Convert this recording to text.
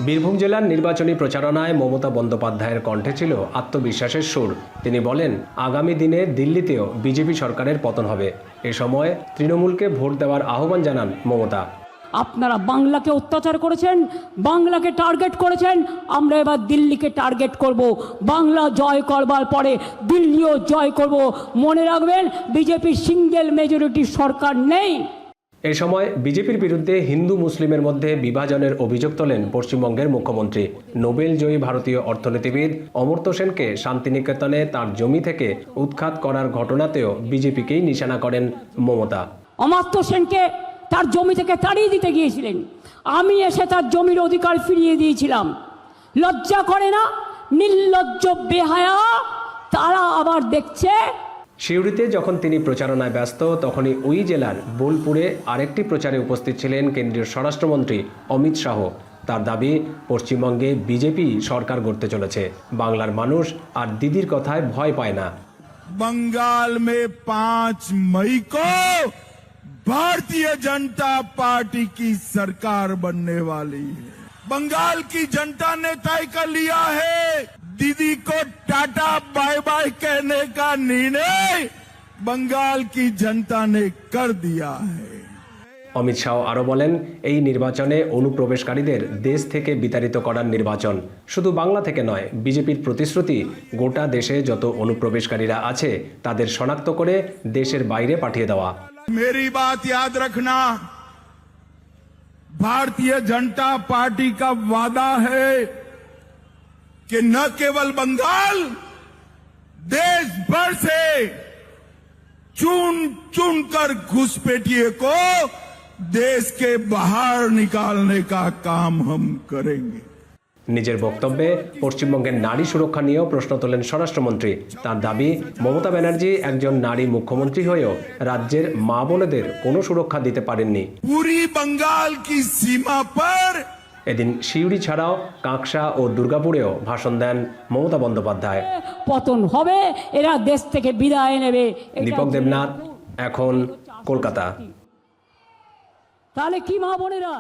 বীরভূম জেলার নির্বাচনী প্রচারণায় মমতা বন্দ্যোপাধ্যায়ের কণ্ঠে ছিল আত্মবিশ্বাসের সুর। তিনি বলেন, আগামী দিনে দিল্লিতেও বিজেপি সরকারের পতন হবে। এ সময় তৃণমূলকে ভোট দেওয়ার আহ্বান জানান মমতা। আপনারা বাংলাকে অত্যাচার করেছেন, বাংলাকে টার্গেট করেছেন, আমরা এবার দিল্লিকে টার্গেট করব। বাংলা জয় করবার পরে দিল্লিও জয় করব। মনে রাখবেন, বিজেপির সিঙ্গেল মেজরিটি সরকার নেই। এ সময় বিজেপির বিরুদ্ধে হিন্দু মুসলিমের মধ্যে বিভাজনের অভিযোগ তোলেন পশ্চিমবঙ্গের মুখ্যমন্ত্রী। নোবেলজয়ী ভারতীয় অর্থনীতিবিদ অমর্ত্য সেনকে শান্তিনিকেতনে তার জমি থেকে উৎখাত করার ঘটনাতেও বিজেপিকেই নিশানা করেন মমতা। অমর্ত্য সেনকে তার জমি থেকে তাড়িয়ে দিতে গিয়েছিলেন, আমি এসে তার জমির অধিকার ফিরিয়ে দিয়েছিলাম। লজ্জা করে না? নির্লজ্জ বেহায়া তারা আবার দেখছে। সিউড়িতে যখন তিনি প্রচারণায় ব্যস্ত, তখনই ওই জেলার বোলপুরে আরেকটি প্রচারে উপস্থিত ছিলেন কেন্দ্রীয় স্বরাষ্ট্রমন্ত্রী অমিত শাহ। তার দাবি, পশ্চিমবঙ্গে বিজেপি সরকার গড়তে চলেছে। বাংলার মানুষ আর দিদির কথায় ভয় পায় না। बंगाल में 5 मई को भारतीय जनता पार्टी की सरकार बनने वाली है। बंगाल की जनता ने तय कर लिया है, दीदी को टाटा बाय बाय कहने का निर्णय बंगाल की जनता ने कर दिया है। অমিত শাহ আরও বলেন, এই নির্বাচনে অনুপ্রবেশকারীদের দেশ থেকে বিতাড়িত করার নির্বাচন। শুধু বাংলা থেকে নয়, বিজেপির প্রতিশ্রুতি গোটা দেশে যত অনুপ্রবেশকারীরা আছে তাদের শনাক্ত করে দেশের বাইরে পাঠিয়ে দেওয়া। मेरी बात याद रखना, भारतीय जनता पार्टी का वादा है कि न केवल बंगाल, देश भर से चुन चुन कर घुसपैठिए को देश के बाहर निकालने का काम हम करेंगे। নিজের বক্তব্যে পশ্চিমবঙ্গের নারী সুরক্ষা নিয়েও প্রশ্ন তোলেন স্বরাষ্ট্রমন্ত্রী। তার দাবি, মমতা ব্যানার্জি একজন নারী মুখ্যমন্ত্রী হয়েও রাজ্যের মা বোনেদের কোনো সুরক্ষা দিতে পারেননি। पूरी बंगाल की सीमा पर এদিন সিউড়ি ছাড়াও কাঁকসা ও দুর্গাপুরেও ভাষণ দেন মমতা বন্দ্যোপাধ্যায়। পতন হবে, এরা দেশ থেকে বিদায় নেবে। দীপক দেবনাথ, এখন, কলকাতা। তাহলে কি মা বোনেরা?